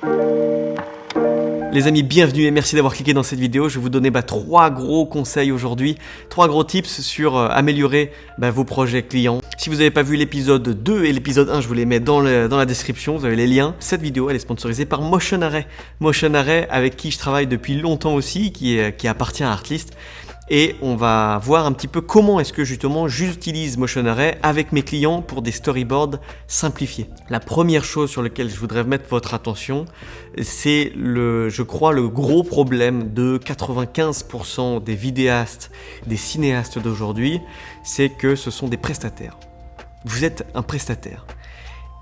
Les amis, bienvenue et merci d'avoir cliqué dans cette vidéo. Je vais vous donner 3 gros conseils aujourd'hui, 3 gros tips sur améliorer vos projets clients. Si vous n'avez pas vu l'épisode 2 et l'épisode 1, je vous les mets dans la description, vous avez les liens. Cette vidéo, elle est sponsorisée par Motion Array. Motion Array, avec qui je travaille depuis longtemps aussi, qui appartient à Artlist. Et on va voir un petit peu comment est-ce que justement j'utilise Motion Array avec mes clients pour des storyboards simplifiés. La première chose sur laquelle je voudrais mettre votre attention, c'est je crois le gros problème de 95% des vidéastes, des cinéastes d'aujourd'hui, c'est que ce sont des prestataires. Vous êtes un prestataire.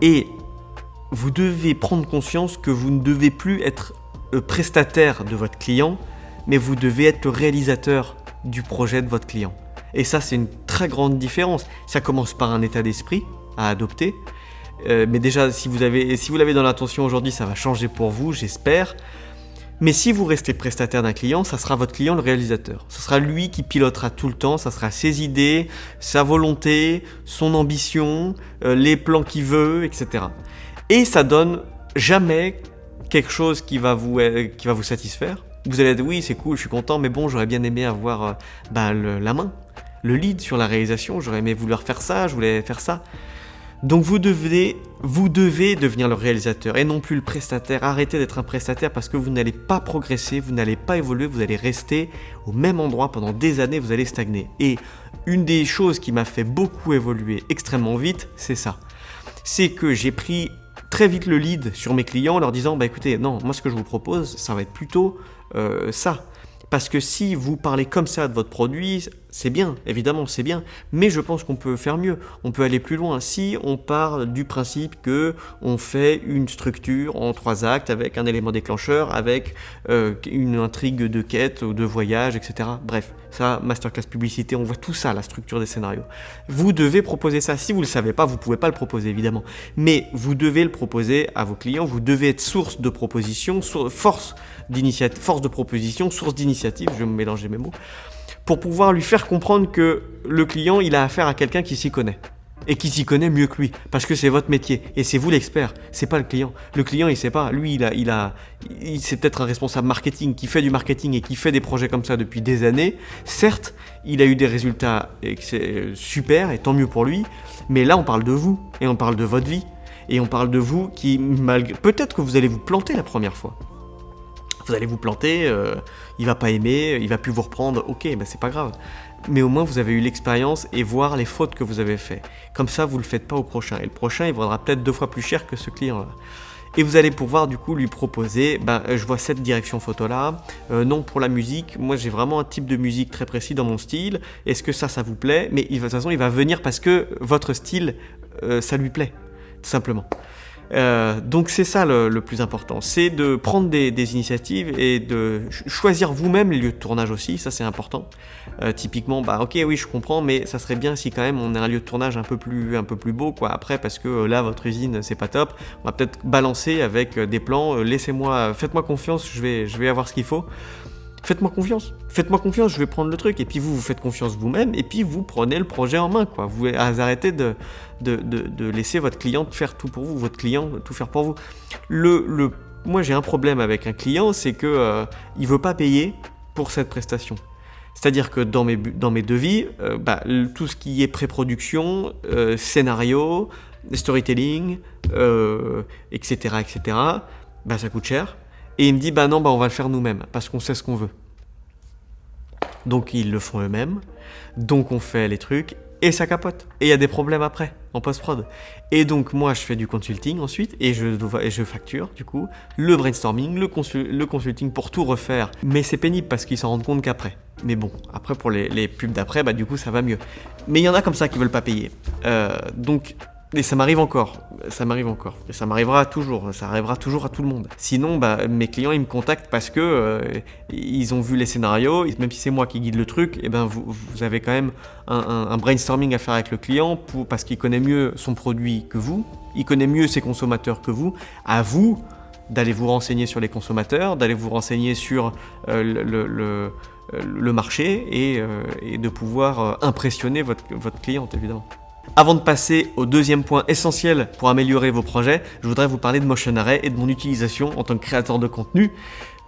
Et vous devez prendre conscience que vous ne devez plus être prestataire de votre client, mais vous devez être le réalisateur du projet de votre client. Et ça, c'est une très grande différence. Ça commence par un état d'esprit à adopter. Mais déjà, si vous l'avez dans l'intention aujourd'hui, ça va changer pour vous, j'espère. Mais si vous restez prestataire d'un client, ça sera votre client le réalisateur. Ce sera lui qui pilotera tout le temps, ça sera ses idées, sa volonté, son ambition, les plans qu'il veut, etc. Et ça donne jamais quelque chose qui va vous satisfaire. Vous allez dire oui, c'est cool, je suis content, mais bon, j'aurais bien aimé avoir la main, le lead sur la réalisation, j'aurais aimé vouloir faire ça, je voulais faire ça. Donc vous devez devenir le réalisateur et non plus le prestataire. Arrêtez d'être un prestataire parce que vous n'allez pas progresser, vous n'allez pas évoluer, vous allez rester au même endroit pendant des années, vous allez stagner. Et une des choses qui m'a fait beaucoup évoluer extrêmement vite, c'est ça. C'est que j'ai pris très vite le lead sur mes clients en leur disant écoutez, non, moi ce que je vous propose, ça va être plutôt ça. Parce que si vous parlez comme ça de votre produit, c'est bien, évidemment c'est bien, mais je pense qu'on peut faire mieux, on peut aller plus loin. Si on part du principe que on fait une structure en 3 actes avec un élément déclencheur, avec une intrigue de quête ou de voyage, etc. Bref, ça, masterclass publicité, on voit tout ça, la structure des scénarios. Vous devez proposer ça. Si vous ne le savez pas, vous ne pouvez pas le proposer évidemment, mais vous devez le proposer à vos clients, vous devez être source de proposition, force de proposition, source d'initiative, je vais me mélanger mes mots, pour pouvoir lui faire comprendre que le client, il a affaire à quelqu'un qui s'y connaît. Et qui s'y connaît mieux que lui, parce que c'est votre métier, et c'est vous l'expert, c'est pas le client. Le client, il sait pas, lui, c'est peut-être un responsable marketing qui fait du marketing et qui fait des projets comme ça depuis des années. Certes, il a eu des résultats et c'est super, et tant mieux pour lui, mais là, on parle de vous, et on parle de votre vie, et on parle de vous qui, peut-être que vous allez vous planter la première fois. Vous allez vous planter, il va pas aimer, il va plus vous reprendre, ok, c'est pas grave. Mais au moins vous avez eu l'expérience et voir les fautes que vous avez faites. Comme ça, vous le faites pas au prochain. Et le prochain, il vaudra peut-être 2 fois plus cher que ce client-là. Et vous allez pouvoir du coup lui proposer, je vois cette direction photo-là, non pour la musique, moi j'ai vraiment un type de musique très précis dans mon style, est-ce que ça vous plaît? Mais de toute façon, il va venir parce que votre style, ça lui plaît, tout simplement. Donc c'est ça le plus important, c'est de prendre des initiatives et de choisir vous-même les lieux de tournage aussi, ça c'est important. Typiquement, ok, oui, je comprends, mais ça serait bien si quand même on a un lieu de tournage un peu plus beau, quoi. Après, parce que là, votre usine, c'est pas top, on va peut-être balancer avec des plans, faites-moi confiance, je vais avoir ce qu'il faut. Faites-moi confiance, je vais prendre le truc. Et puis vous faites confiance vous-même, et puis vous prenez le projet en main, quoi. Vous arrêtez de laisser votre client faire tout pour vous, votre client tout faire pour vous. Moi j'ai un problème avec un client, c'est que il veut pas payer pour cette prestation. C'est-à-dire que dans mes devis, tout ce qui est pré-production, scénario, storytelling, etc., ça coûte cher. Et il me dit, non, on va le faire nous-mêmes, parce qu'on sait ce qu'on veut. Donc ils le font eux-mêmes, donc on fait les trucs, et ça capote. Et il y a des problèmes après, en post-prod. Et donc moi, je fais du consulting ensuite, et je facture, du coup, le brainstorming, le consulting pour tout refaire. Mais c'est pénible, parce qu'ils s'en rendent compte qu'après. Mais bon, après, pour les pubs d'après, du coup, ça va mieux. Mais il y en a comme ça qui veulent pas payer. Et ça m'arrive encore, et ça m'arrivera toujours, ça arrivera toujours à tout le monde. Sinon, mes clients, ils me contactent parce que ils ont vu les scénarios, même si c'est moi qui guide le truc, vous avez quand même un brainstorming à faire avec le client parce qu'il connaît mieux son produit que vous, il connaît mieux ses consommateurs que vous, à vous d'aller vous renseigner sur les consommateurs, d'aller vous renseigner sur le marché et de pouvoir impressionner votre cliente, évidemment. Avant de passer au deuxième point essentiel pour améliorer vos projets, je voudrais vous parler de Motion Array et de mon utilisation en tant que créateur de contenu.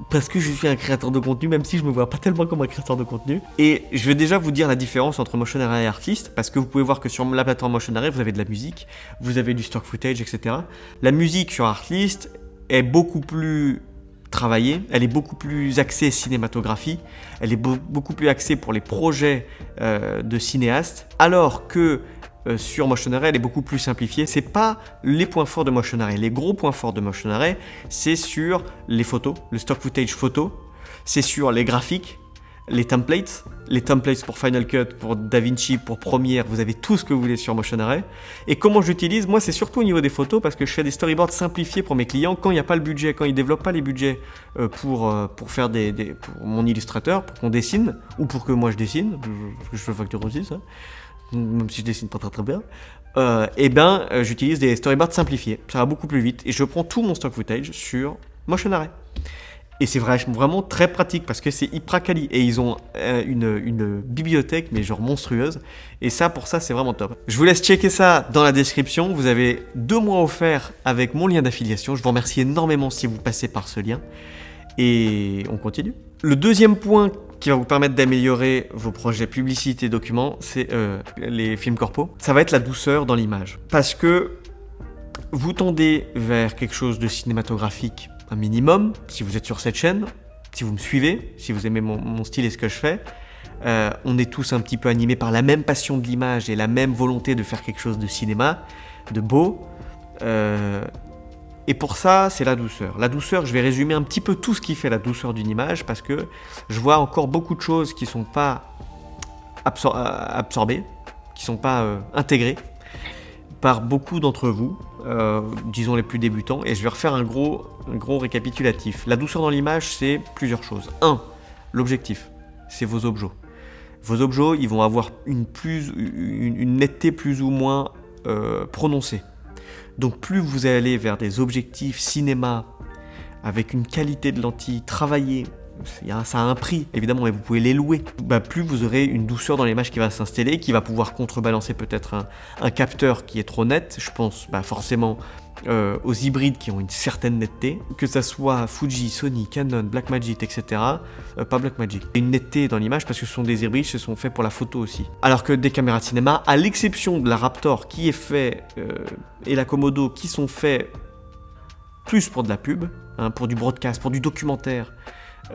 Parce que je suis un créateur de contenu, même si je me vois pas tellement comme un créateur de contenu. Et je vais déjà vous dire la différence entre Motion Array et Artlist, parce que vous pouvez voir que sur la plateforme Motion Array, vous avez de la musique, vous avez du stock footage, etc. La musique sur Artlist est beaucoup plus travaillée, elle est beaucoup plus axée cinématographie, elle est beaucoup plus axée pour les projets de cinéastes, alors que sur Motion Array, elle est beaucoup plus simplifiée. C'est pas les points forts de Motion Array. Les gros points forts de Motion Array, c'est sur les photos, le stock footage photo, c'est sur les graphiques, les templates pour Final Cut, pour DaVinci, pour Premiere, vous avez tout ce que vous voulez sur Motion Array. Et comment j'utilise, moi, c'est surtout au niveau des photos, parce que je fais des storyboards simplifiés pour mes clients quand il n'y a pas le budget, quand ils ne développent pas les budgets pour faire pour mon illustrateur, pour qu'on dessine, ou pour que moi je dessine, parce que je fais facture aussi, ça. Même si je dessine pas très bien, j'utilise des storyboards simplifiés. Ça va beaucoup plus vite et je prends tout mon stock footage sur Motion Array. Et c'est vraiment très pratique parce que c'est hyper quali et ils ont une bibliothèque mais genre monstrueuse. Et ça, pour ça, c'est vraiment top. Je vous laisse checker ça dans la description. Vous avez 2 mois offerts avec mon lien d'affiliation. Je vous remercie énormément si vous passez par ce lien. Et on continue. Le deuxième point qui va vous permettre d'améliorer vos projets publicité et documents, c'est les films corpo. Ça va être la douceur dans l'image. Parce que vous tendez vers quelque chose de cinématographique un minimum, si vous êtes sur cette chaîne, si vous me suivez, si vous aimez mon style et ce que je fais. On est tous un petit peu animés par la même passion de l'image et la même volonté de faire quelque chose de cinéma, de beau. Et pour ça, c'est la douceur. La douceur, je vais résumer un petit peu tout ce qui fait la douceur d'une image parce que je vois encore beaucoup de choses qui ne sont pas absorbées, qui ne sont pas intégrées par beaucoup d'entre vous, disons les plus débutants, et je vais refaire un gros récapitulatif. La douceur dans l'image, c'est plusieurs choses. 1. L'objectif, c'est vos objets. Vos objets, ils vont avoir une netteté plus ou moins prononcée. Donc plus vous allez vers des objectifs cinéma avec une qualité de lentille travaillée, ça a un prix évidemment et vous pouvez les louer, plus vous aurez une douceur dans l'image qui va s'installer, qui va pouvoir contrebalancer peut-être un capteur qui est trop net. Je pense forcément aux hybrides qui ont une certaine netteté, que ça soit Fuji, Sony, Canon, Blackmagic, etc. Pas Blackmagic. Une netteté dans l'image parce que ce sont des hybrides, ce sont faits pour la photo aussi. Alors que des caméras de cinéma, à l'exception de la Raptor qui est fait et la Komodo qui sont faits plus pour de la pub, pour du broadcast, pour du documentaire,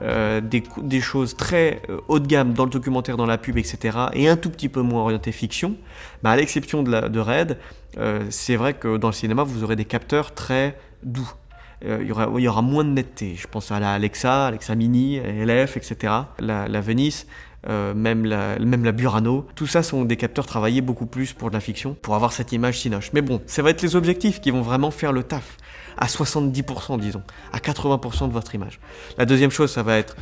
des choses très haut de gamme dans le documentaire, dans la pub, etc. et un tout petit peu moins orienté fiction, à l'exception de Red, c'est vrai que dans le cinéma vous aurez des capteurs très doux. Il y aura moins de netteté. Je pense à la Alexa Mini, LF, etc. La Venice, même la Burano. Tout ça sont des capteurs travaillés beaucoup plus pour de la fiction, pour avoir cette image cinoche. Mais bon, ça va être les objectifs qui vont vraiment faire le taf. À 70%, disons, à 80% de votre image. La deuxième chose, ça va être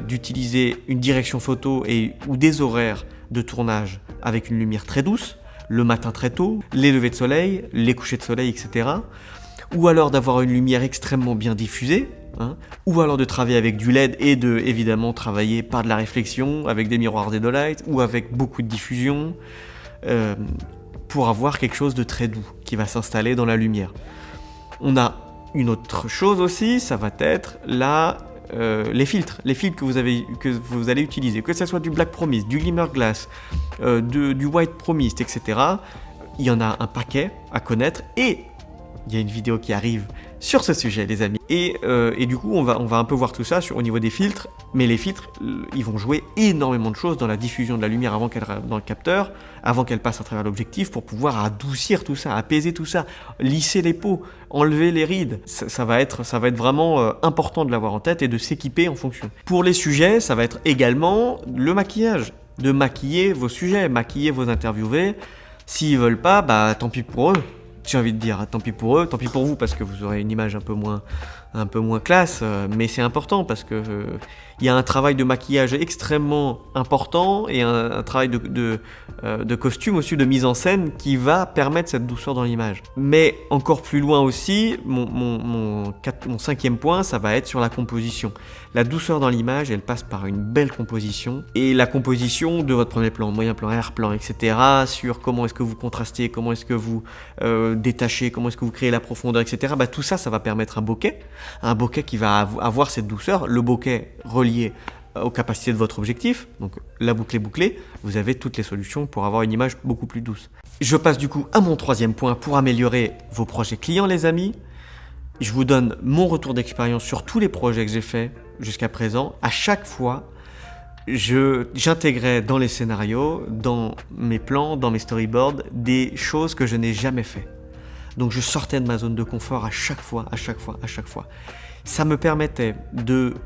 d'utiliser une direction photo ou des horaires de tournage avec une lumière très douce, le matin très tôt, les levées de soleil, les couchers de soleil, etc. Ou alors d'avoir une lumière extrêmement bien diffusée, ou alors de travailler avec du LED et de, évidemment, travailler par de la réflexion, avec des miroirs Dedolight, ou avec beaucoup de diffusion, pour avoir quelque chose de très doux qui va s'installer dans la lumière. On a une autre chose aussi, ça va être les filtres que vous allez utiliser, que ce soit du Black Promise, du Glimmer Glass, du White Promise, etc. Il y en a un paquet à connaître et il y a une vidéo qui arrive sur ce sujet, les amis. Et du coup, on va un peu voir tout ça au niveau des filtres. Mais les filtres, ils vont jouer énormément de choses dans la diffusion de la lumière dans le capteur, avant qu'elle passe à travers l'objectif, pour pouvoir adoucir tout ça, apaiser tout ça, lisser les peaux, enlever les rides. Ça va être vraiment important de l'avoir en tête et de s'équiper en fonction. Pour les sujets, ça va être également le maquillage. De maquiller vos sujets, maquiller vos interviewés. S'ils veulent pas, tant pis pour eux. j'ai envie de dire, tant pis pour eux, tant pis pour vous parce que vous aurez une image un peu moins classe, mais c'est important parce que il y a un travail de maquillage extrêmement important et un travail de costume aussi, de mise en scène qui va permettre cette douceur dans l'image. Mais encore plus loin aussi, mon cinquième point, ça va être sur la composition. La douceur dans l'image, elle passe par une belle composition et la composition de votre premier plan, moyen plan, arrière-plan, etc. sur comment est-ce que vous contrastez, comment est-ce que vous détachez, comment est-ce que vous créez la profondeur, etc. Bah, tout ça, ça va permettre un bokeh qui va avoir cette douceur, le bokeh relié aux capacités de votre objectif, donc la boucle est bouclée, vous avez toutes les solutions pour avoir une image beaucoup plus douce. Je passe du coup à mon troisième point pour améliorer vos projets clients, les amis. Je vous donne mon retour d'expérience sur tous les projets que j'ai faits jusqu'à présent. À chaque fois, j'intégrais dans les scénarios, dans mes plans, dans mes storyboards, des choses que je n'ai jamais fait. Donc je sortais de ma zone de confort à chaque fois. Ça me permettait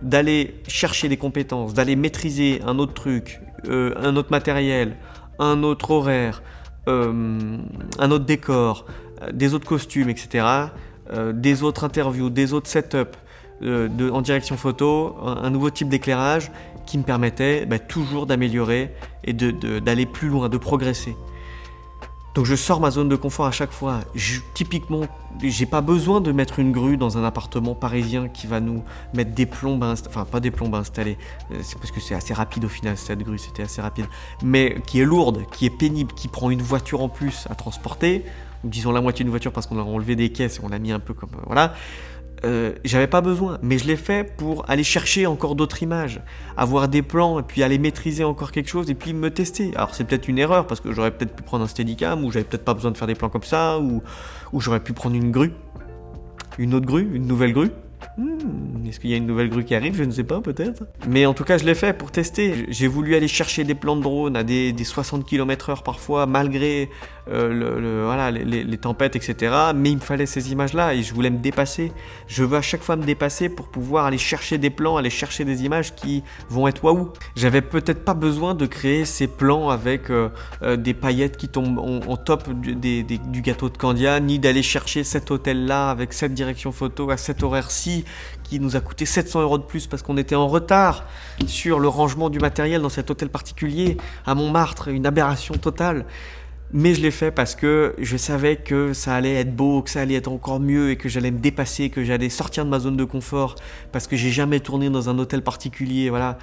d'aller chercher des compétences, d'aller maîtriser un autre truc, un autre matériel, un autre horaire, un autre décor, des autres costumes, etc., des autres interviews, des autres setups en direction photo, un nouveau type d'éclairage qui me permettait toujours d'améliorer et d'aller plus loin, de progresser. Donc je sors ma zone de confort à chaque fois. Typiquement, j'ai pas besoin de mettre une grue dans un appartement parisien qui va nous mettre des plombes, enfin pas des plombes installées, c'est parce que c'est assez rapide au final cette grue, c'était assez rapide, mais qui est lourde, qui est pénible, qui prend une voiture en plus à transporter, disons la moitié d'une voiture parce qu'on a enlevé des caisses et on l'a mis un peu comme voilà. J'avais pas besoin, mais je l'ai fait pour aller chercher encore d'autres images, avoir des plans et puis aller maîtriser encore quelque chose et puis me tester. Alors c'est peut-être une erreur parce que j'aurais peut-être pu prendre un Steadicam ou j'avais peut-être pas besoin de faire des plans comme ça ou j'aurais pu prendre une grue, une autre grue, une nouvelle grue. Est-ce qu'il y a une nouvelle grue qui arrive? Je ne sais pas, peut-être. Mais en tout cas, je l'ai fait pour tester. J'ai voulu aller chercher des plans de drone à des 60 km/h parfois, malgré les tempêtes, etc. Mais il me fallait ces images-là et je voulais me dépasser. Je veux à chaque fois me dépasser pour pouvoir aller chercher des plans, aller chercher des images qui vont être waouh. J'avais peut-être pas besoin de créer ces plans avec des paillettes qui tombent en top du gâteau de Candia, ni d'aller chercher cet hôtel-là avec cette direction photo à cet horaire-ci qui nous a coûté 700 € de plus parce qu'on était en retard sur le rangement du matériel dans cet hôtel particulier à Montmartre, une aberration totale. Mais je l'ai fait parce que je savais que ça allait être beau, que ça allait être encore mieux et que j'allais me dépasser, que j'allais sortir de ma zone de confort parce que j'ai jamais tourné dans un hôtel particulier, voilà.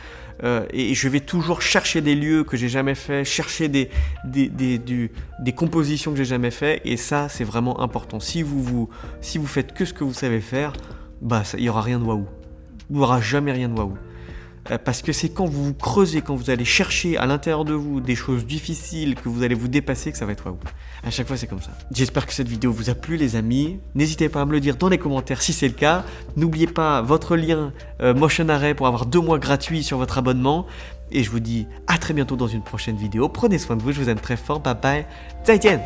Et je vais toujours chercher des lieux que j'ai jamais fait, chercher des compositions que j'ai jamais fait et ça c'est vraiment important. Si vous faites que ce que vous savez faire, il n'y aura rien de waouh. Il n'y aura jamais rien de waouh. Parce que c'est quand vous vous creusez, quand vous allez chercher à l'intérieur de vous des choses difficiles, que vous allez vous dépasser, que ça va être waouh. À chaque fois, c'est comme ça. J'espère que cette vidéo vous a plu, les amis. N'hésitez pas à me le dire dans les commentaires si c'est le cas. N'oubliez pas votre lien Motion Array pour avoir 2 mois gratuits sur votre abonnement. Et je vous dis à très bientôt dans une prochaine vidéo. Prenez soin de vous, je vous aime très fort. Bye bye. 再见